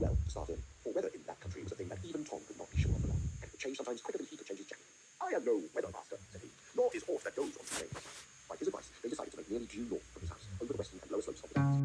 well to start in, or whether in that country it was a thing that even Tom could not be sure of for long, and could change sometimes quicker than he could change his jacket. I am no weather master, said he, nor is aught that goes on today. By his advice, they decided to make nearly due north from his house, over the western and lower slopes of the Downs.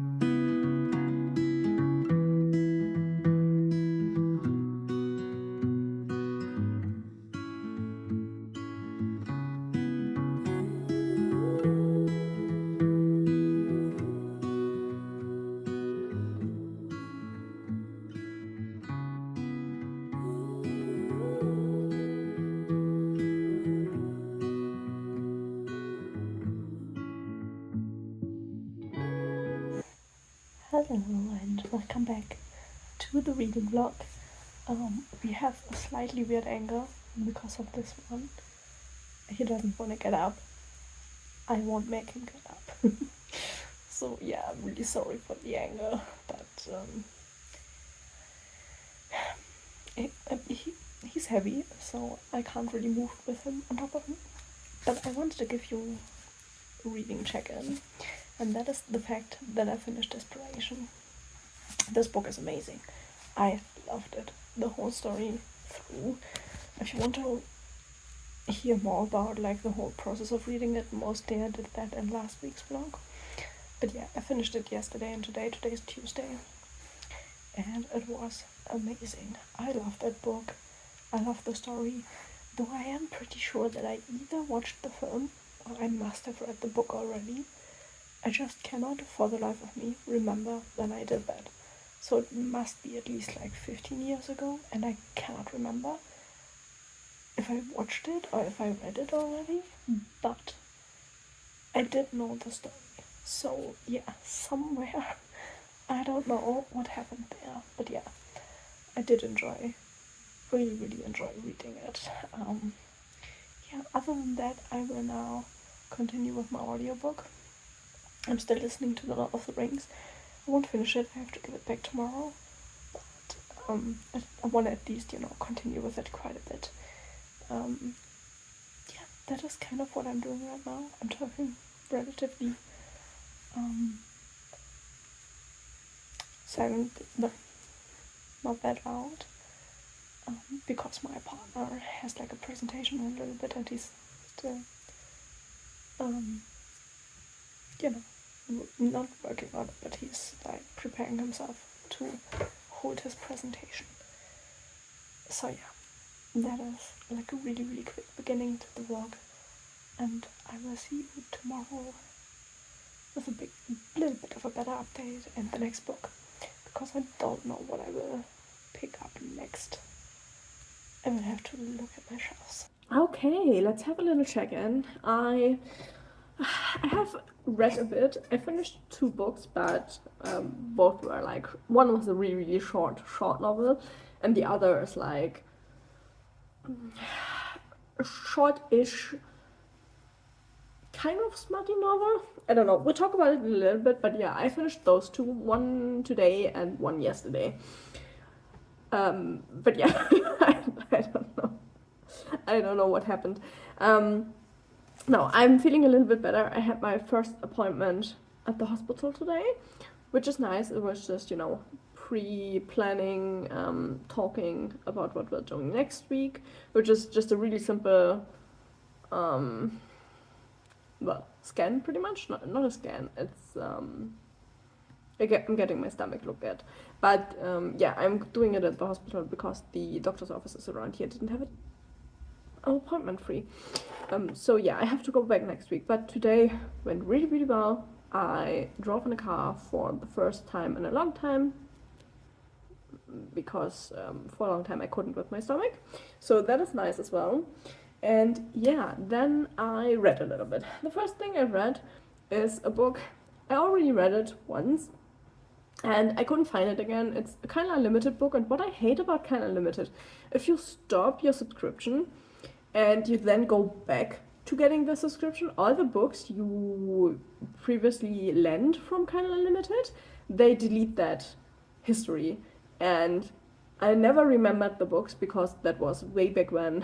Hello and welcome back to the reading vlog. We have a slightly weird angle because of this one. He doesn't want to get up. I won't make him get up. So yeah, I'm really sorry for the angle, but he's heavy, so I can't really move with him on top of me. But I wanted to give you a reading check-in, and that is the fact that I finished Desperation. This book is amazing. I loved it, the whole story through. If you want to hear more about like the whole process of reading it, mostly I did that in last week's vlog. But yeah, I finished it yesterday and today's Tuesday, and it was amazing. I love that book. I love the story, though I am pretty sure that I either watched the film or I must have read the book already. I just cannot for the life of me remember when I did that. So it must be at least like 15 years ago, and I cannot remember if I watched it or if I read it already, but I did know the story. So yeah, somewhere, I don't know what happened there, but yeah, I did really enjoy reading it. Yeah, other than that, I will now continue with my audiobook. I'm still listening to The Lord of the Rings. I won't finish it, I have to give it back tomorrow, but I want to at least, continue with it quite a bit. Yeah, that is kind of what I'm doing right now. I'm talking relatively silent, not that loud, because my partner has like a presentation in a little bit, and he's still, not working on it, but he's like preparing himself to hold his presentation. So yeah, that is like a really quick beginning to the vlog, and I will see you tomorrow with a little bit of a better update in the next book, because I don't know what I will pick up next. I will have to look at my shelves. Okay, let's have a little check-in. I have read a bit. I finished 2 books, but both were like, one was a really short novel, and the other is like a short-ish kind of smutty novel. I don't know, we'll talk about it in a little bit, but yeah, I finished those 2, one today and one yesterday. But yeah, I don't know what happened. No, I'm feeling a little bit better. I had my first appointment at the hospital today, which is nice. It was just, pre-planning, talking about what we're doing next week, which is just a really simple, scan pretty much. Not a scan, it's, I'm getting my stomach looked at. But yeah, I'm doing it at the hospital because the doctor's offices around here didn't have an appointment free. So yeah, I have to go back next week, but today went really well. I drove in a car for the first time in a long time, because for a long time I couldn't with my stomach, so that is nice as well. And yeah, then I read a little bit. The first thing I read is a book. I already read it once and I couldn't find it again. It's a kind of limited book, and what I hate about kind of limited, if you stop your subscription and you then go back to getting the subscription, all the books you previously lent from kind of limited, they delete that history. And I never remembered the books because that was way back when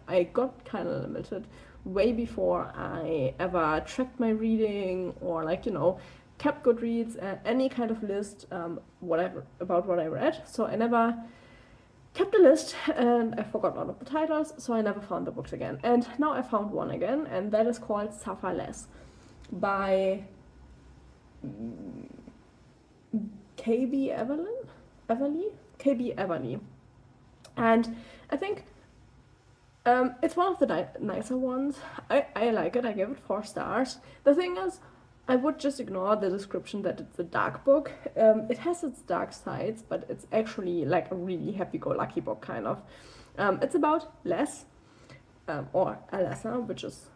I got kind of limited, way before I ever tracked my reading or kept Goodreads, any kind of list, whatever about what I read. So I never kept a list, and I forgot all of the titles, so I never found the books again. And now I found one again, and that is called Suffer Less by K.B. Everly. And I think it's one of the nicer ones. I like it. I gave it 4 stars. The thing is, I would just ignore the description that it's a dark book. It has its dark sides, but it's actually like a really happy-go-lucky book, kind of. It's about Les, or Alessa, which is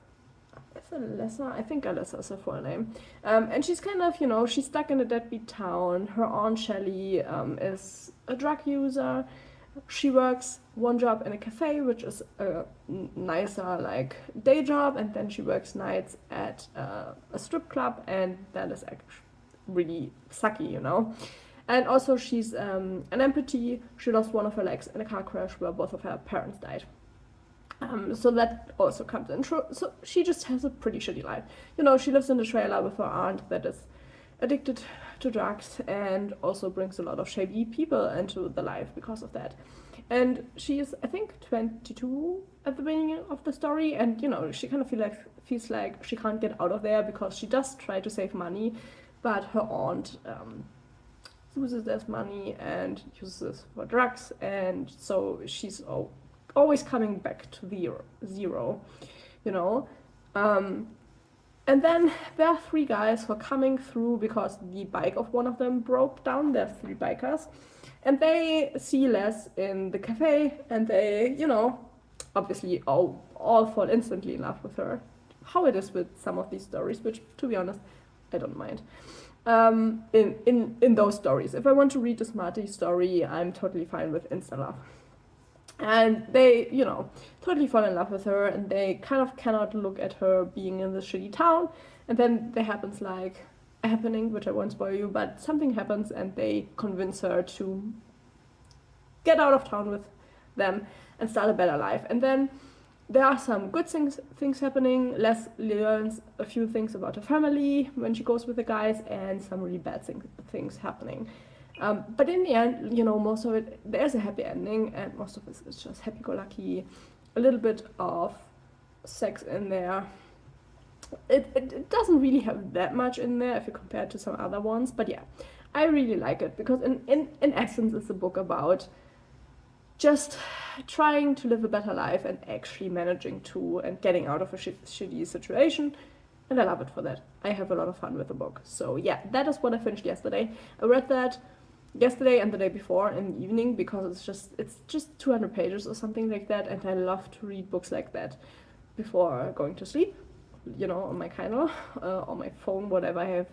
Alessa? I think Alessa is her full name. And she's kind of, she's stuck in a deadbeat town. Her aunt Shelley is a drug user. She works one job in a cafe, which is a nicer like day job, and then she works nights at a strip club, and that is actually really sucky, And also she's an amputee. She lost one of her legs in a car crash where both of her parents died. So that also comes in. So she just has a pretty shitty life. She lives in a trailer with her aunt that is addicted to drugs and also brings a lot of shady people into the life because of that. And she is, I think, 22 at the beginning of the story, and she kind of feels like she can't get out of there because she does try to save money, but her aunt loses this money and uses it for drugs, and so she's always coming back to zero. And then there are 3 guys who are coming through because the bike of one of them broke down. There are 3 bikers. And they see Les in the cafe, and they, obviously all fall instantly in love with her. How it is with some of these stories, which, to be honest, I don't mind. In those stories. If I want to read a smarty story, I'm totally fine with insta-love. And they, totally fall in love with her, and they kind of cannot look at her being in this shitty town. And then there happens like a happening, which I won't spoil you, but something happens and they convince her to get out of town with them and start a better life. And then there are some good things happening. Les learns a few things about her family when she goes with the guys, and some really bad things happening. But in the end, most of it, there's a happy ending, and most of it is just happy-go-lucky, a little bit of sex in there. It doesn't really have that much in there if you compare it to some other ones, but yeah, I really like it, because in essence it's a book about just trying to live a better life and actually managing to, and getting out of a shitty situation, and I love it for that. I have a lot of fun with the book. So yeah, that is what I finished yesterday. I read that yesterday and the day before in the evening, because it's just 200 pages or something like that, and I love to read books like that before going to sleep, on my Kindle, on my phone, whatever I have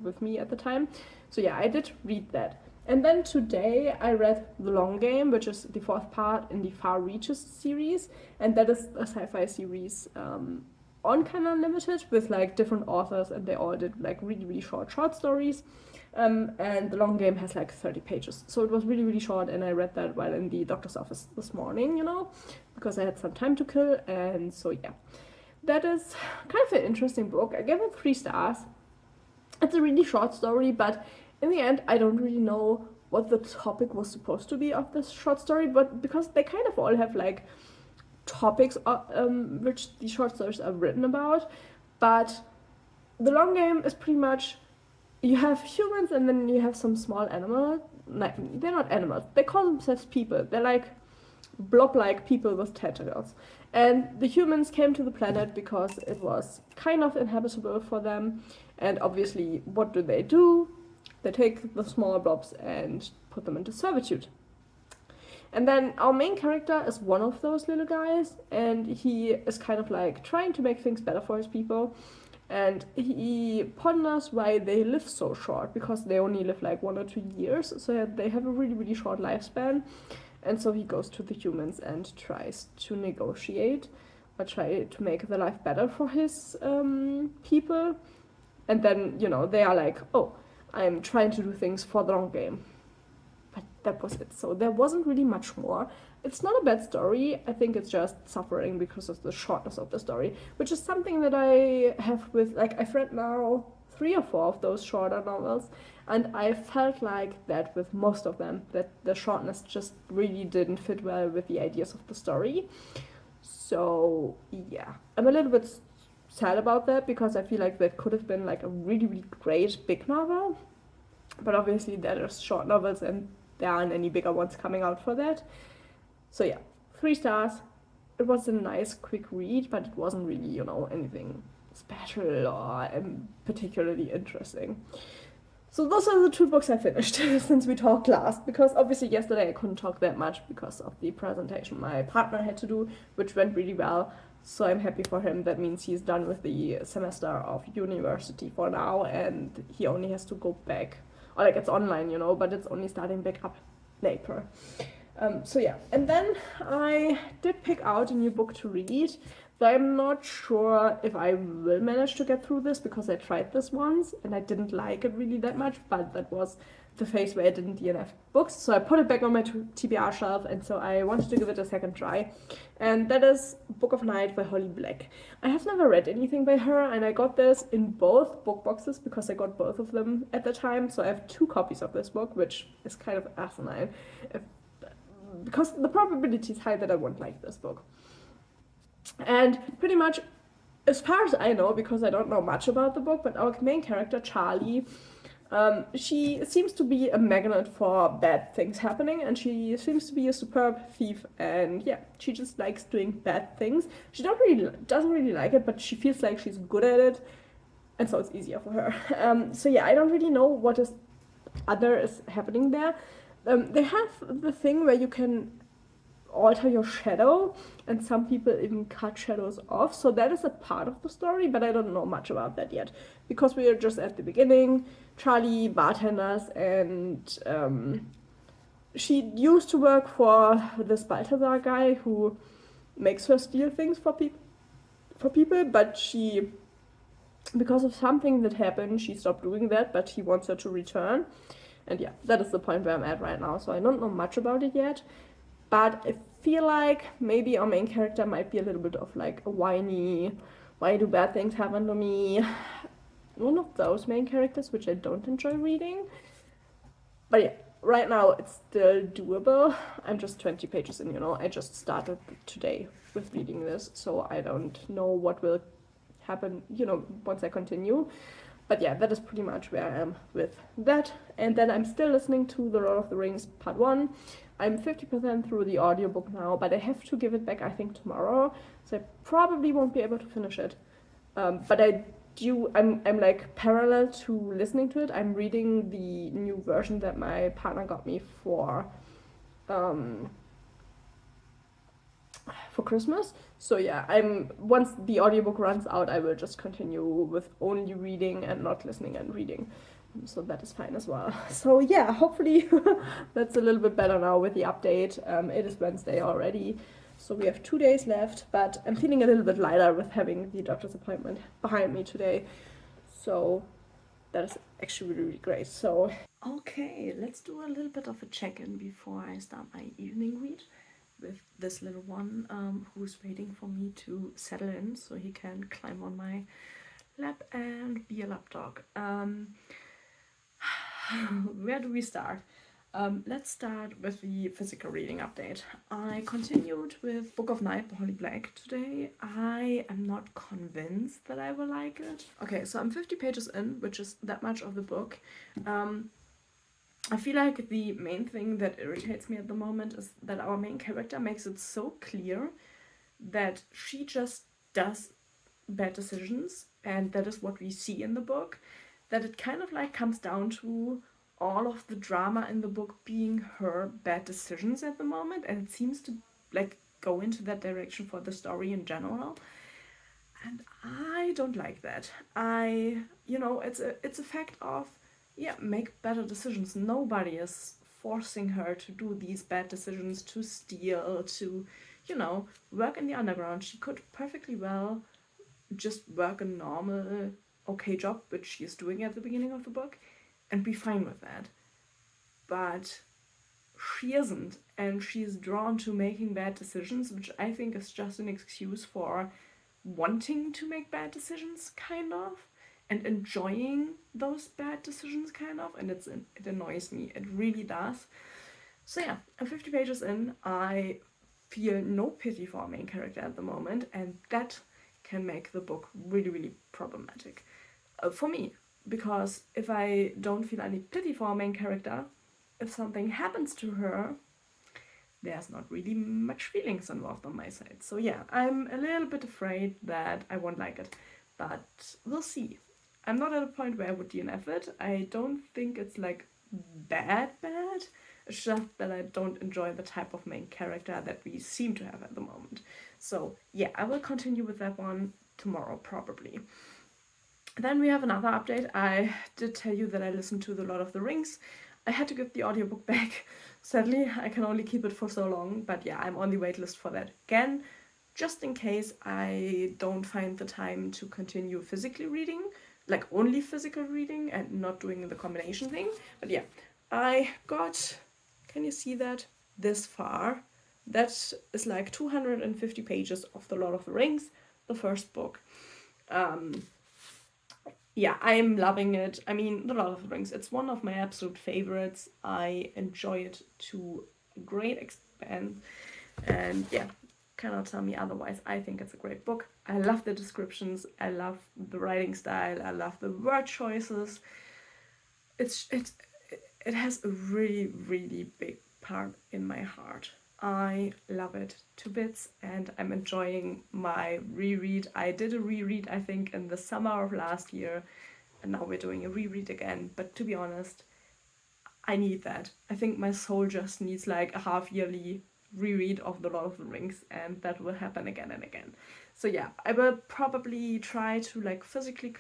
with me at the time. So yeah, I did read that. And then today I read The Long Game, which is the 4th part in the Far Reaches series, and that is a sci-fi series on Kindle Unlimited with like different authors, and they all did like really, really short stories. And The Long Game has like 30 pages. So it was really, really short, and I read that while in the doctor's office this morning, because I had some time to kill. And so yeah, that is kind of an interesting book. I gave it 3 stars. It's a really short story, but in the end, I don't really know what the topic was supposed to be of this short story, but because they kind of all have like topics which the short stories are written about. But The Long Game is pretty much, you have humans and then you have some small animals. They're not animals, they call themselves people. They're like blob-like people with tentacles. And the humans came to the planet because it was kind of inhabitable for them. And obviously, what do? They take the small blobs and put them into servitude. And then our main character is one of those little guys, and he is kind of like trying to make things better for his people. And he ponders why they live so short, because they only live like 1 or 2 years, so they have a really, really short lifespan. And so he goes to the humans and tries to negotiate or try to make the life better for his people. And then, they are like, oh, I'm trying to do things for the long game. But that was it. So there wasn't really much more. It's not a bad story. I think it's just suffering because of the shortness of the story, which is something that I have with, like, I've read now 3 or 4 of those shorter novels, and I felt like that with most of them, that the shortness just really didn't fit well with the ideas of the story. So yeah, I'm a little bit sad about that because I feel like that could have been like a really, really great big novel, but obviously there are short novels and there aren't any bigger ones coming out for that. So yeah, 3 stars. It was a nice quick read, but it wasn't really, you know, anything special or particularly interesting. So those are the 2 books I finished since we talked last, because obviously yesterday I couldn't talk that much because of the presentation my partner had to do, which went really well. So I'm happy for him. That means he's done with the semester of university for now, and he only has to go back, or like it's online, you know, but it's only starting back up in April. So yeah, and then I did pick out a new book to read. But I'm not sure if I will manage to get through this because I tried this once and I didn't like it really that much, but that was the phase where I didn't DNF books. So I put it back on my TBR shelf, and so I wanted to give it a second try. And that is Book of Night by Holly Black. I have never read anything by her, and I got this in both book boxes because I got both of them at the time. So I have 2 copies of this book, which is kind of asinine, because the probability is high that I won't like this book. And pretty much, as far as I know, because I don't know much about the book, but our main character, Charlie, she seems to be a magnet for bad things happening, and she seems to be a superb thief, and yeah, she just likes doing bad things. She doesn't really like it, but she feels like she's good at it, and so it's easier for her. So yeah, I don't really know what is happening there. They have the thing where you can alter your shadow, and some people even cut shadows off, so that is a part of the story, but I don't know much about that yet because we are just at the beginning. Charlie bartenders, and she used to work for this Balthazar guy who makes her steal things for people, but she, because of something that happened, she stopped doing that, but he wants her to return. And yeah, that is the point where I'm at right now, so I don't know much about it yet. But I feel like maybe our main character might be a little bit of like a whiny, why do bad things happen to me? One of those main characters, which I don't enjoy reading. But yeah, right now it's still doable. I'm just 20 pages in, you know. I just started today with reading this, so I don't know what will happen, you know, once I continue. But yeah, that is pretty much where I am with that. And then I'm still listening to The Lord of the Rings Part 1. I'm 50% through the audiobook now, but I have to give it back, I think, tomorrow. So I probably won't be able to finish it. But I'm like parallel to listening to it. I'm reading the new version that my partner got me for Christmas. So yeah, once the audiobook runs out, I will just continue with only reading and not listening and reading. So that is fine as well. So yeah, hopefully that's a little bit better now with the update. It is Wednesday already, so we have 2 days left, but I'm feeling a little bit lighter with having the doctor's appointment behind me today. So that is actually really, really great. So okay, let's do a little bit of a check-in before I start my evening read with this little one who's waiting for me to settle in so he can climb on my lap and be a lap dog. Where do we start? Let's start with the physical reading update. I continued with Book of Night by Holly Black today. I am not convinced that I will like it. Okay, so I'm 50 pages in, which is that much of the book. I feel like the main thing that irritates me at the moment is that our main character makes it so clear that she just does bad decisions, and that is what we see in the book, that it kind of like comes down to all of the drama in the book being her bad decisions at the moment, and it seems to like go into that direction for the story in general. And I don't like that. It's a fact of, yeah, make better decisions. Nobody is forcing her to do these bad decisions, to steal, to, work in the underground. She could perfectly well just work a normal, okay job, which she is doing at the beginning of the book, and be fine with that. But she isn't, and she's drawn to making bad decisions, which I think is just an excuse for wanting to make bad decisions, kind of. and enjoying those bad decisions kind of, and it annoys me. It really does. So yeah, I'm 50 pages in. I feel no pity for our main character at the moment, and that can make the book really, really problematic for me. Because if I don't feel any pity for our main character, if something happens to her, there's not really much feelings involved on my side. So yeah, I'm a little bit afraid that I won't like it, but we'll see. I'm not at a point where I would DNF it. I don't think it's like bad. It's just that I don't enjoy the type of main character that we seem to have at the moment. So yeah, I will continue with that one tomorrow probably. Then we have another update. I did tell you that I listened to The Lord of the Rings. I had to give the audiobook back. Sadly, I can only keep it for so long, but yeah, I'm on the waitlist for that again, just in case I don't find the time to continue physically reading, like only physical reading and not doing the combination thing. But yeah, I got, can you see that? This far. That is like 250 pages of The Lord of the Rings, the first book. Yeah, I'm loving it. I mean, The Lord of the Rings, it's one of my absolute favorites. I enjoy it to a great extent. And yeah, cannot tell me otherwise. I think it's a great book. I love the descriptions. I love the writing style. I love the word choices. It has a really, really big part in my heart. I love it to bits, and I'm enjoying my reread. I did a reread, I think, in the summer of last year, and now we're doing a reread again. But to be honest, I need that. I think my soul just needs like a half yearly reread of The Lord of the Rings, and that will happen again and again. So yeah, I will probably try to like physically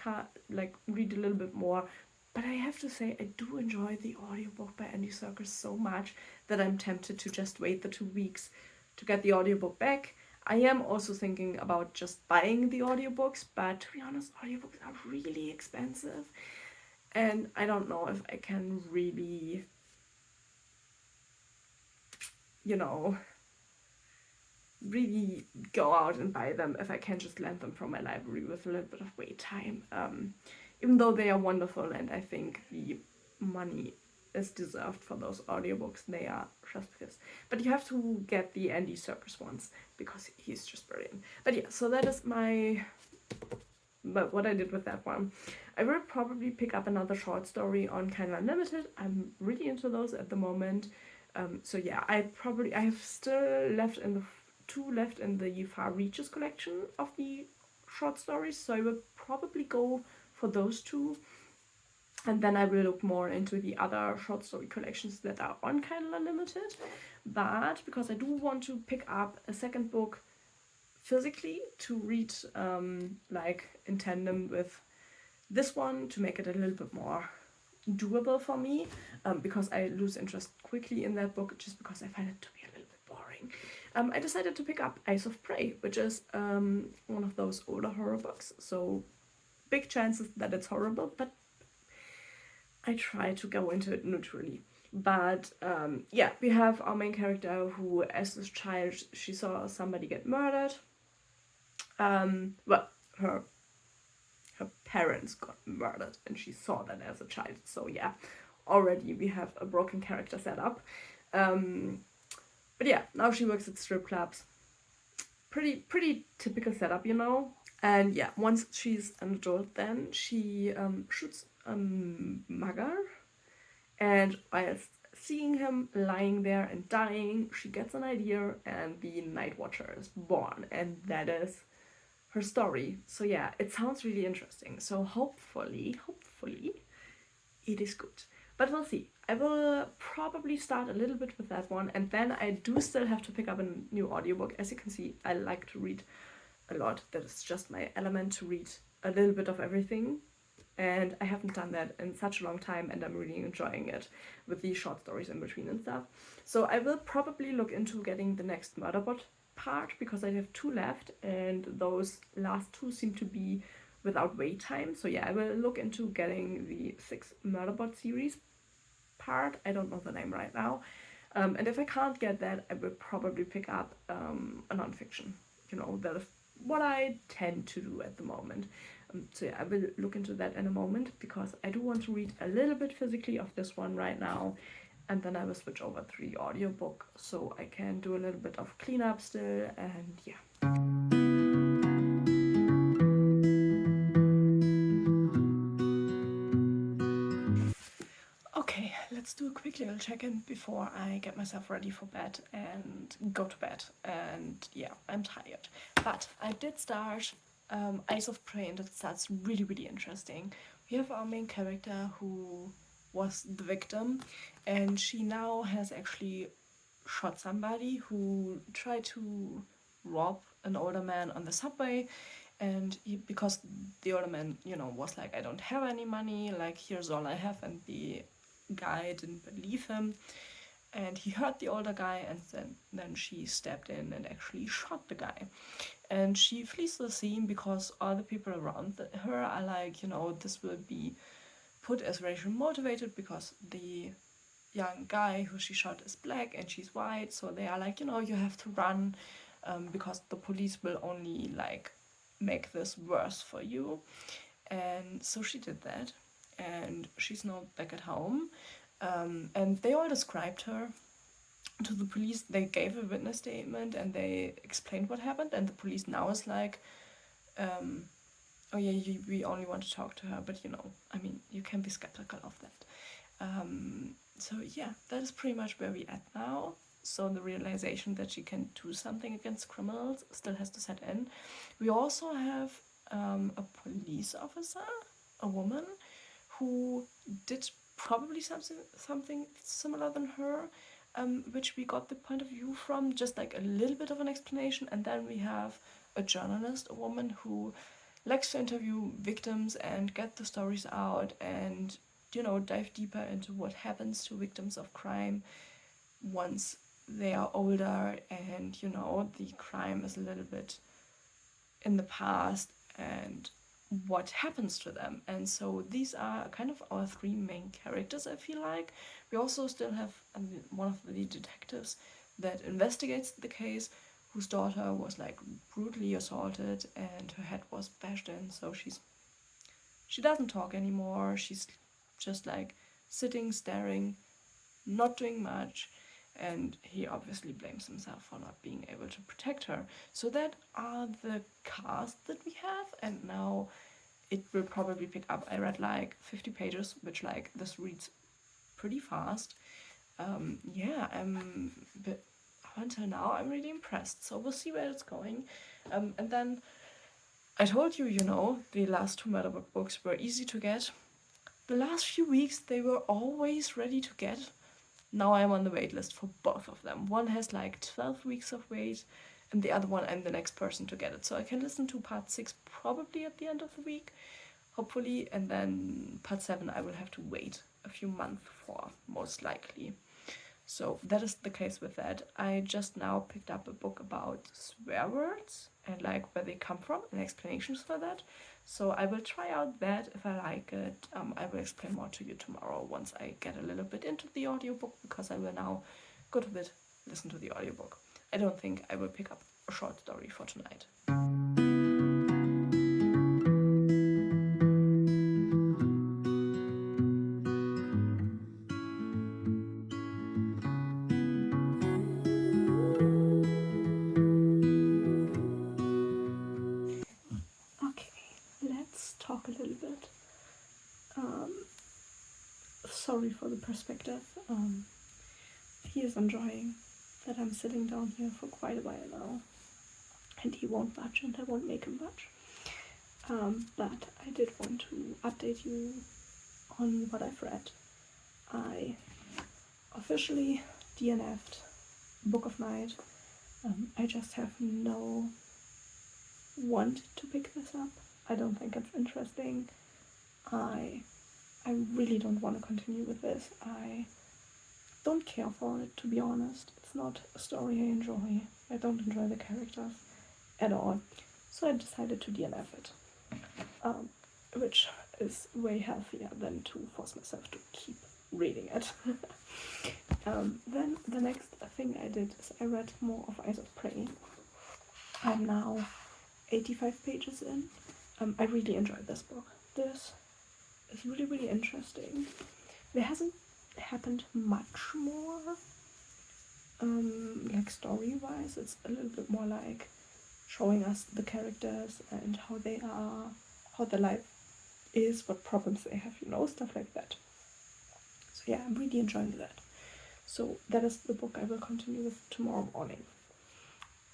read a little bit more. But I have to say, I do enjoy the audiobook by Andy Serkis so much that I'm tempted to just wait the 2 weeks to get the audiobook back. I am also thinking about just buying the audiobooks, but to be honest, audiobooks are really expensive. And I don't know if I can really, really go out and buy them if I can just lend them from my library with a little bit of wait time. Even though they are wonderful, and I think the money is deserved for those audiobooks, they are just this. But you have to get the Andy Serkis ones because he's just brilliant. But yeah, so that is what I did with that one. I will probably pick up another short story on Kindle Unlimited. I'm really into those at the moment. So yeah, I have still two left in the Far Reaches collection of the short stories, so I will probably go for those two, and then I will look more into the other short story collections that are on Kindle Unlimited. But because I do want to pick up a second book physically to read like in tandem with this one to make it a little bit more doable for me, because I lose interest quickly in that book just because I find it to be a little bit boring. I decided to pick up Eyes of Prey, which is one of those older horror books, so big chances that it's horrible, but I try to go into it neutrally. But yeah, we have our main character who, as this child, she saw somebody get murdered. Well, her parents got murdered, and she saw that as a child. So yeah, already we have a broken character set up. But yeah, now she works at strip clubs. Pretty typical setup, And yeah, once she's an adult, then she shoots a mugger, and whilst seeing him lying there and dying, she gets an idea, and the Night Watcher is born, and that is her story. So yeah, it sounds really interesting. So hopefully, it is good. But we'll see. I will probably start a little bit with that one, and then I do still have to pick up a new audiobook. As you can see, I like to read a lot. That is just my element, to read a little bit of everything. And I haven't done that in such a long time, and I'm really enjoying it with these short stories in between and stuff. So I will probably look into getting the next Murderbot part, because I have 2 left, and those last 2 seem to be without wait time. So yeah, I will look into getting the 6 Murderbot series part. I don't know the name right now. And if I can't get that, I will probably pick up a nonfiction. That is what I tend to do at the moment. So yeah, I will look into that in a moment, because I do want to read a little bit physically of this one right now, and then I will switch over to the audiobook so I can do a little bit of cleanup still, and yeah. Okay, let's do a quick little check-in before I get myself ready for bed and go to bed. And yeah, I'm tired. But I did start Eyes of Prey, and it starts really, really interesting. We have our main character who was the victim, and she now has actually shot somebody who tried to rob an older man on the subway. And because the older man, was like, I don't have any money, like, here's all I have, and the guy didn't believe him, and he hurt the older guy, and then she stepped in and actually shot the guy. And she flees the scene because all the people around her are like, this will be put as racial motivated because the young guy who she shot is black and she's white, so they are like, you have to run, because the police will only like make this worse for you. And so she did that, and she's now back at home. And they all described her to the police. They gave a witness statement and they explained what happened, and the police now is like, oh yeah, we only want to talk to her, but you can be skeptical of that. So yeah, that is pretty much where we're at now. So the realization that she can do something against criminals still has to set in. We also have a police officer, a woman, who did probably something similar than her, which we got the point of view from, just like a little bit of an explanation. And then we have a journalist, a woman who likes to interview victims and get the stories out and dive deeper into what happens to victims of crime once they are older, and the crime is a little bit in the past and what happens to them. And so these are kind of our three main characters, I feel like. We also still have one of the detectives that investigates the case, whose daughter was like brutally assaulted and her head was bashed in, so she doesn't talk anymore. She's just like sitting, staring, not doing much, and he obviously blames himself for not being able to protect her. So that are the cast that we have, and now it will probably pick up. I read like 50 pages, which like this reads pretty fast. But until now I'm really impressed, so we'll see where it's going. And then I told you, the last two Murderbug books were easy to get. The last few weeks they were always ready to get. Now I'm on the wait list for both of them. One has like 12 weeks of wait, and the other one I'm the next person to get it. So I can listen to part 6 probably at the end of the week, hopefully, and then part 7 I will have to wait a few months for, most likely. So that is the case with that. I just now picked up a book about swear words and like where they come from and explanations for that. So I will try out that. If I like it, I will explain more to you tomorrow once I get a little bit into the audiobook, because I will now go to bed, listen to the audiobook. I don't think I will pick up a short story for tonight. Talk a little bit. Sorry for the perspective. He is enjoying that I'm sitting down here for quite a while now, and he won't budge, and I won't make him budge. But I did want to update you on what I've read. I officially DNF'd Book of Night. I just have no want to pick this up. I don't think it's interesting. I really don't want to continue with this. I don't care for it, to be honest. It's not a story I enjoy. I don't enjoy the characters at all. So I decided to DNF it. Which is way healthier than to force myself to keep reading it. Then the next thing I did is I read more of Eyes of Prey. I'm now 85 pages in, I really enjoyed this book. This is really, really interesting. There hasn't happened much more, like story-wise. It's a little bit more like showing us the characters and how they are, how their life is, what problems they have, stuff like that. So yeah, I'm really enjoying that. So that is the book I will continue with tomorrow morning.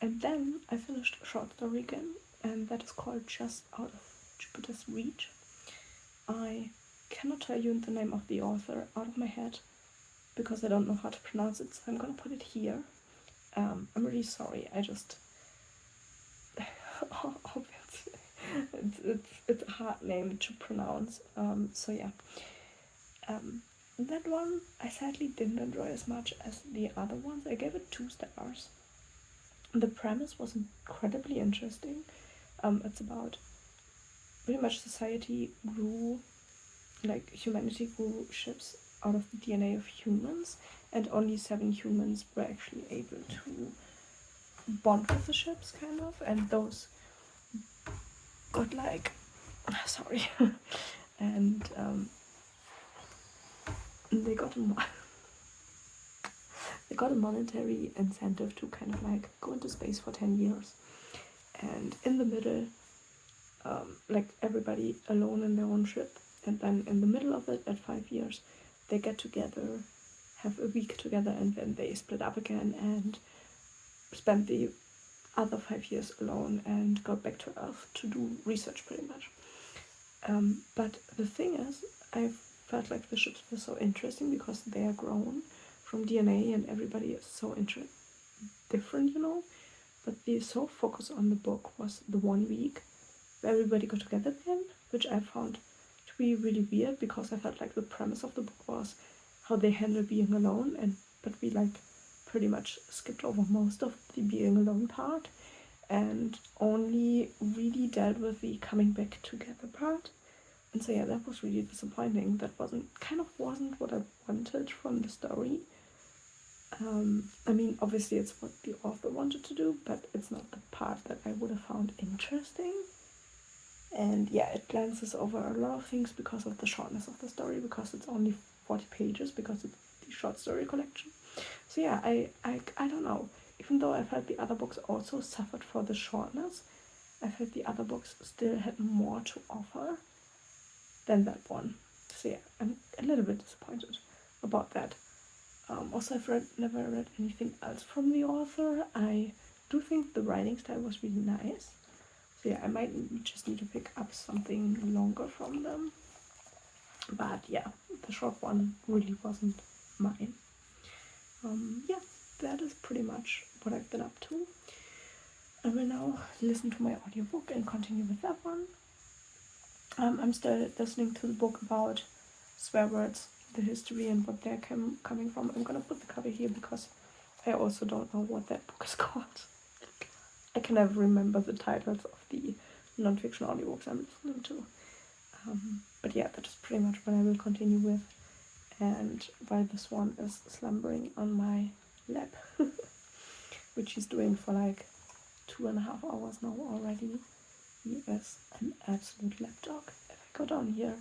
And then I finished a short story again, and that is called Just Out of Jupiter's Reach. I cannot tell you the name of the author out of my head because I don't know how to pronounce it, so I'm gonna put it here. I'm really sorry, I just obviously it's a hard name to pronounce. So yeah. That one I sadly didn't enjoy as much as the other ones. I gave it 2 stars. The premise was incredibly interesting. It's about pretty much society grew, like humanity grew ships out of the DNA of humans, and only 7 humans were actually able to bond with the ships, kind of, and those got like, sorry, and they got a monetary incentive to kind of like go into space for 10 years, and in the middle, like everybody alone in their own ship, and then in the middle of it at 5 years they get together, have a week together, and then they split up again and spend the other 5 years alone and go back to Earth to do research pretty much. But the thing is, I felt like the ships were so interesting because they are grown from DNA and everybody is so different, but the sole focus on the book was the 1 week where everybody got together again, which I found to be really weird because I felt like the premise of the book was how they handle being alone, but we like pretty much skipped over most of the being alone part and only really dealt with the coming back together part. And so yeah, that was really disappointing. That wasn't what I wanted from the story. I mean, obviously it's what the author wanted to do, but it's not the part that I would have found interesting. And yeah, it glances over a lot of things because of the shortness of the story, because it's only 40 pages, because it's the short story collection. So yeah, I don't know. Even though I felt the other books also suffered for the shortness, I felt the other books still had more to offer than that one. So yeah, I'm a little bit disappointed about that. Also, I've never read anything else from the author. I do think the writing style was really nice. So yeah, I might just need to pick up something longer from them. But yeah, the short one really wasn't mine. Yeah, that is pretty much what I've been up to. I will now listen to my audiobook and continue with that one. I'm still listening to the book about swear words, the history and what they're coming from. I'm gonna put the cover here because I also don't know what that book is called. I can never remember the titles of the non-fiction audiobooks I'm listening to. But yeah, that is pretty much what I will continue with. And while this one is slumbering on my lap, which he's doing for like 2.5 hours now already. He is an absolute lapdog. If I go down here,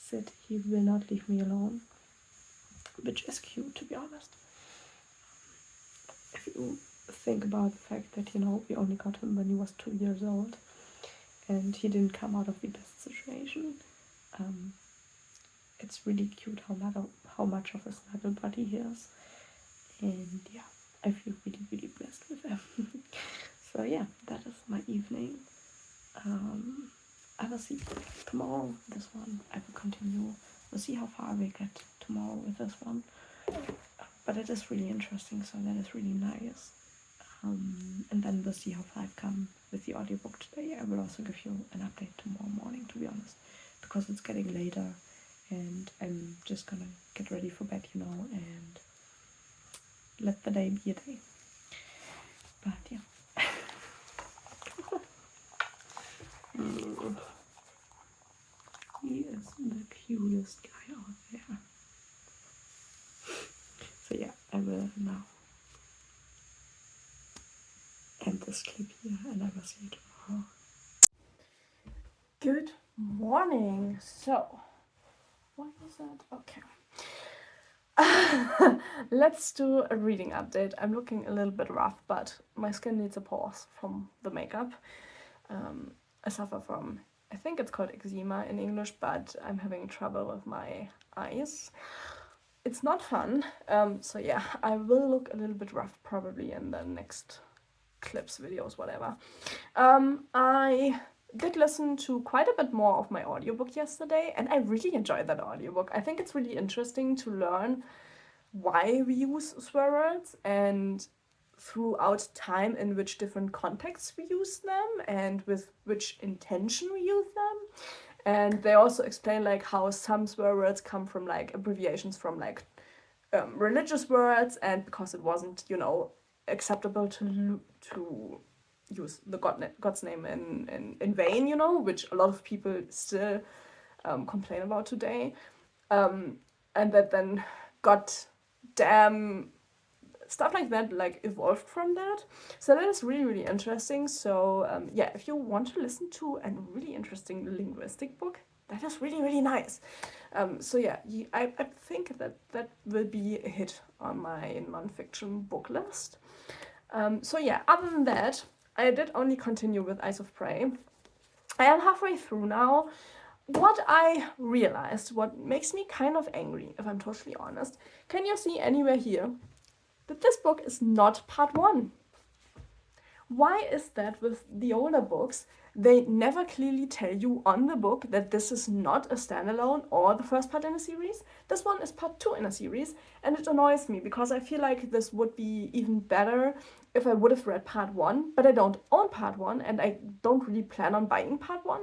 sit, he will not leave me alone. Which is cute, to be honest. If you think about the fact that, we only got him when he was 2 years old and he didn't come out of the best situation, it's really cute how much of a snuggle buddy he is. And yeah, I feel really, really blessed with him. So yeah, that is my evening. I will see tomorrow this one. I will continue. We'll see how far we get tomorrow with this one. But it is really interesting, so that is really nice. And then we'll see how far I've come with the audiobook today. I will also give you an update tomorrow morning, to be honest, because it's getting later and I'm just gonna get ready for bed, and let the day be a day. But yeah. He is the cutest guy out there. So yeah, I will now end this clip here and I will see you tomorrow. Good morning. So, what was that? Okay. Let's do a reading update. I'm looking a little bit rough, but my skin needs a pause from the makeup. I suffer from, I think it's called eczema in English, but I'm having trouble with my eyes. It's not fun. So yeah, I will look a little bit rough probably in the next clips, videos, whatever. I did listen to quite a bit more of my audiobook yesterday, and I really enjoyed that audiobook. I think it's really interesting to learn why we use swear words and throughout time in which different contexts we use them and with which intention we use them. And they also explain like how some swear words come from like abbreviations from like religious words, and because it wasn't, acceptable to use the God's name in vain, which a lot of people still complain about today, and that then got damn stuff like that like evolved from that. So that is really, really interesting. So yeah, if you want to listen to a really interesting linguistic book, that is really, really nice. So yeah, I think that will be a hit on my non-fiction book list. So yeah, other than that, I did only continue with Eyes of Prey. I am halfway through now. What I realized, what makes me kind of angry, if I'm totally honest, can you see anywhere here that this book is not part 1? Why is that with the older books? They never clearly tell you on the book that this is not a standalone or the first part in a series. This one is part 2 in a series, and it annoys me because I feel like this would be even better if I would have read part 1, but I don't own part 1 and I don't really plan on buying part 1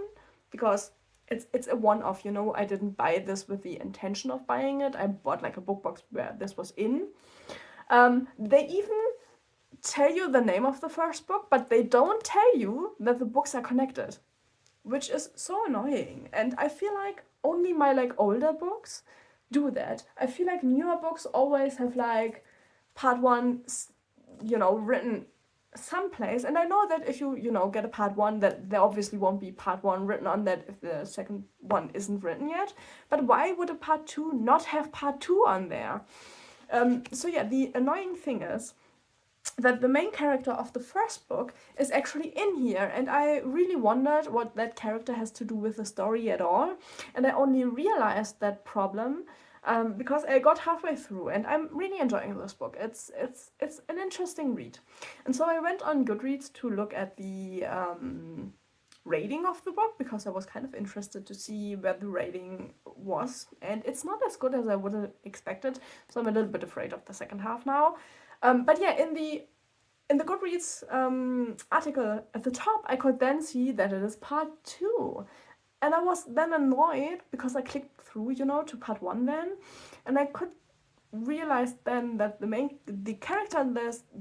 because it's a one-off, I didn't buy this with the intention of buying it. I bought like a book box where this was in. They even tell you the name of the first book, but they don't tell you that the books are connected, which is so annoying. And I feel like only my like older books do that. I feel like newer books always have like part 1, written someplace, and I know that if you get a part 1, that there obviously won't be part 1 written on that if the second one isn't written yet. But why would a part 2 not have part 2 on there? So yeah, the annoying thing is that the main character of the first book is actually in here, and I really wondered what that character has to do with the story at all, and I only realized that problem because I got halfway through, and I'm really enjoying this book. It's an interesting read. And so I went on Goodreads to look at the rating of the book because I was kind of interested to see where the rating was, and it's not as good as I would have expected, so I'm a little bit afraid of the second half now. But yeah, in the Goodreads article at the top, I could then see that it is part 2. And I was then annoyed because I clicked through, to part 1 then, and I could realize then that the character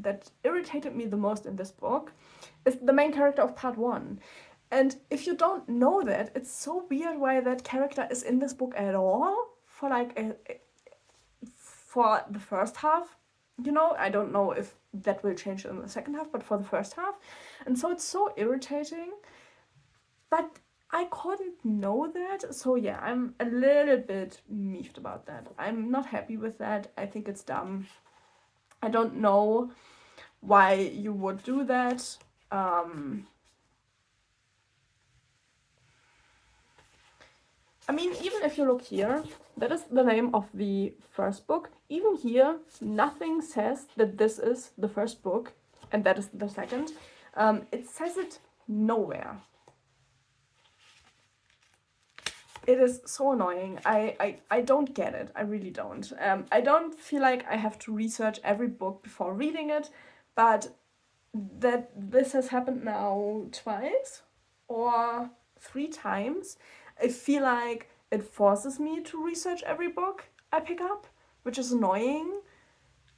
that irritated me the most in this book is the main character of part 1. And if you don't know that, it's so weird why that character is in this book at all for for the first half. I don't know if that will change in the second half, but for the first half. And so it's so irritating. But I couldn't know that. So yeah, I'm a little bit miffed about that. I'm not happy with that. I think it's dumb. I don't know why you would do that. I mean, even if you look here, that is the name of the first book. Even here, nothing says that this is the first book and that is the second. It says it nowhere. It is so annoying. I don't get it. I really don't. I don't feel like I have to research every book before reading it, but that this has happened now twice or 3 times. I feel like it forces me to research every book I pick up, which is annoying.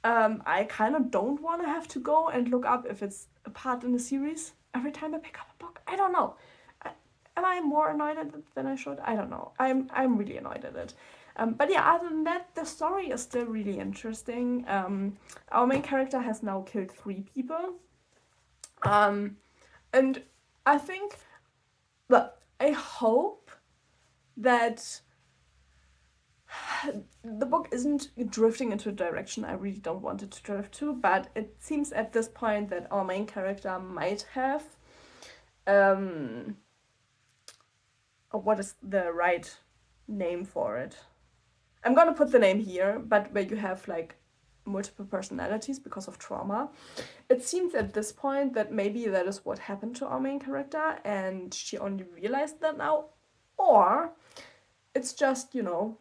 I kind of don't want to have to go and look up if it's a part in the series every time I pick up a book. I don't know. Am I more annoyed at it than I should? I don't know. I'm really annoyed at it. But yeah, other than that, the story is still really interesting. Our main character has now killed 3 people. And I think, well, I hope that the book isn't drifting into a direction I really don't want it to drift to, but it seems at this point that our main character might have what is the right name for it? I'm gonna put the name here, but where you have like multiple personalities because of trauma. It seems at this point that maybe that is what happened to our main character and she only realized that now, or it's just, you know,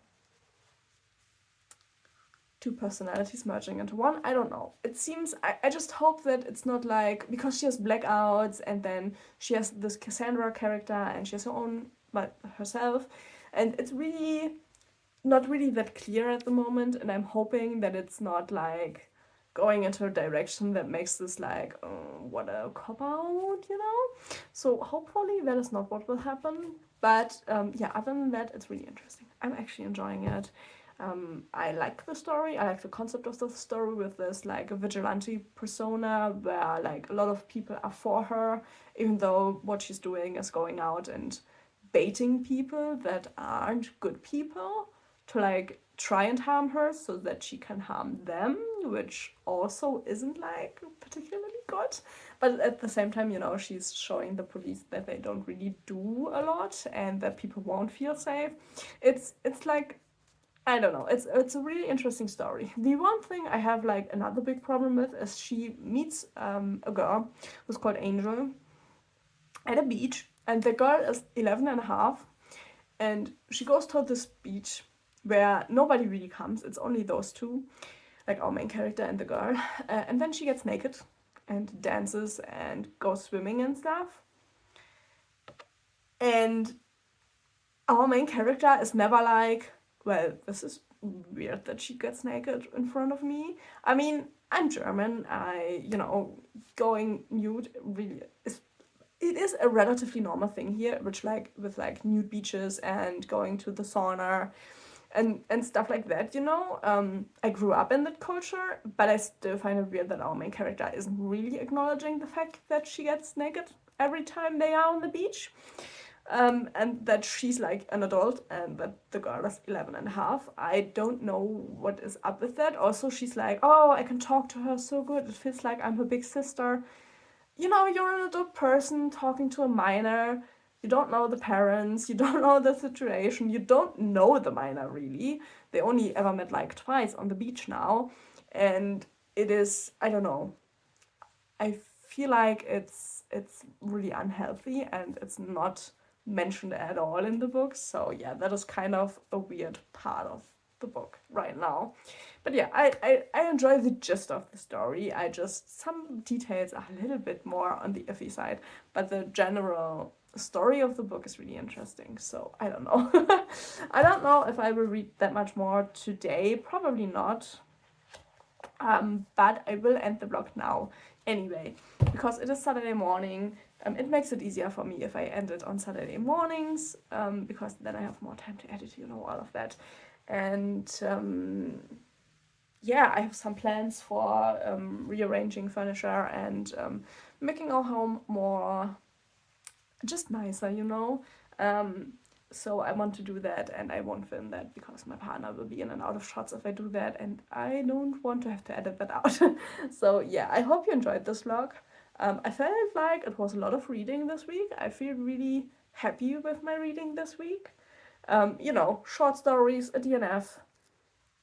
two personalities merging into one. I don't know. It seems, I just hope that it's not like, because she has blackouts and then she has this Cassandra character and she has her own, but herself, and it's really not really that clear at the moment, and I'm hoping that it's not like going into a direction that makes this like, what a cop out, you know? So hopefully that is not what will happen. But yeah, other than that, it's really interesting. I'm actually enjoying it. I like the story. I like the concept of the story with this like a vigilante persona where like a lot of people are for her, even though what she's doing is going out and baiting people that aren't good people to like try and harm her so that she can harm them, which also isn't like particularly good. But at the same time, you know, she's showing the police that they don't really do a lot and that people won't feel safe. It's like, I don't know. It's a really interesting story. The one thing I have like another big problem with is she meets a girl who's called Angel at a beach, and the girl is 11 and a half, and she goes to this beach where nobody really comes. It's only those two, like our main character and the girl. And then she gets naked and dances and goes swimming and stuff. And our main character is never like, well, this is weird that she gets naked in front of me. I mean, I'm German. Going nude really is, it is a relatively normal thing here, which like with like nude beaches and going to the sauna and stuff like that, you know. I grew up in that culture, but I still find it weird that our main character isn't really acknowledging the fact that she gets naked every time they are on the beach. And that she's like an adult and that the girl is 11 and a half. I don't know what is up with that. Also, she's like, oh, I can talk to her so good. It feels like I'm her big sister. You know, you're an adult person talking to a minor. You don't know the parents, you don't know the situation, you don't know the minor really. They only ever met like twice on the beach now. And it is, I don't know. I feel like it's really unhealthy and it's not mentioned at all in the book. So yeah, that is kind of a weird part of the book right now. But yeah, I enjoy the gist of the story. I just, some details are a little bit more on the iffy side, but the general story of the book is really interesting. So I don't know. I don't know if I will read that much more today. Probably not. But I will end the vlog now anyway, because it is Saturday morning. It makes it easier for me if I end it on Saturday mornings, because then I have more time to edit, you know, all of that. And yeah, I have some plans for rearranging furniture and making our home more just nicer, you know. So I want to do that, and I won't film that because my partner will be in and out of shots if I do that, and I don't want to have to edit that out. So yeah, I hope you enjoyed this vlog. I felt like it was a lot of reading this week. I feel really happy with my reading this week. You know, short stories, a DNF,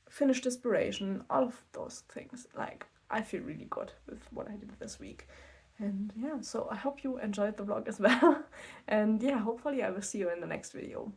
finished inspiration, all of those things. Like, I feel really good with what I did this week. And yeah, so I hope you enjoyed the vlog as well. And yeah, hopefully I will see you in the next video.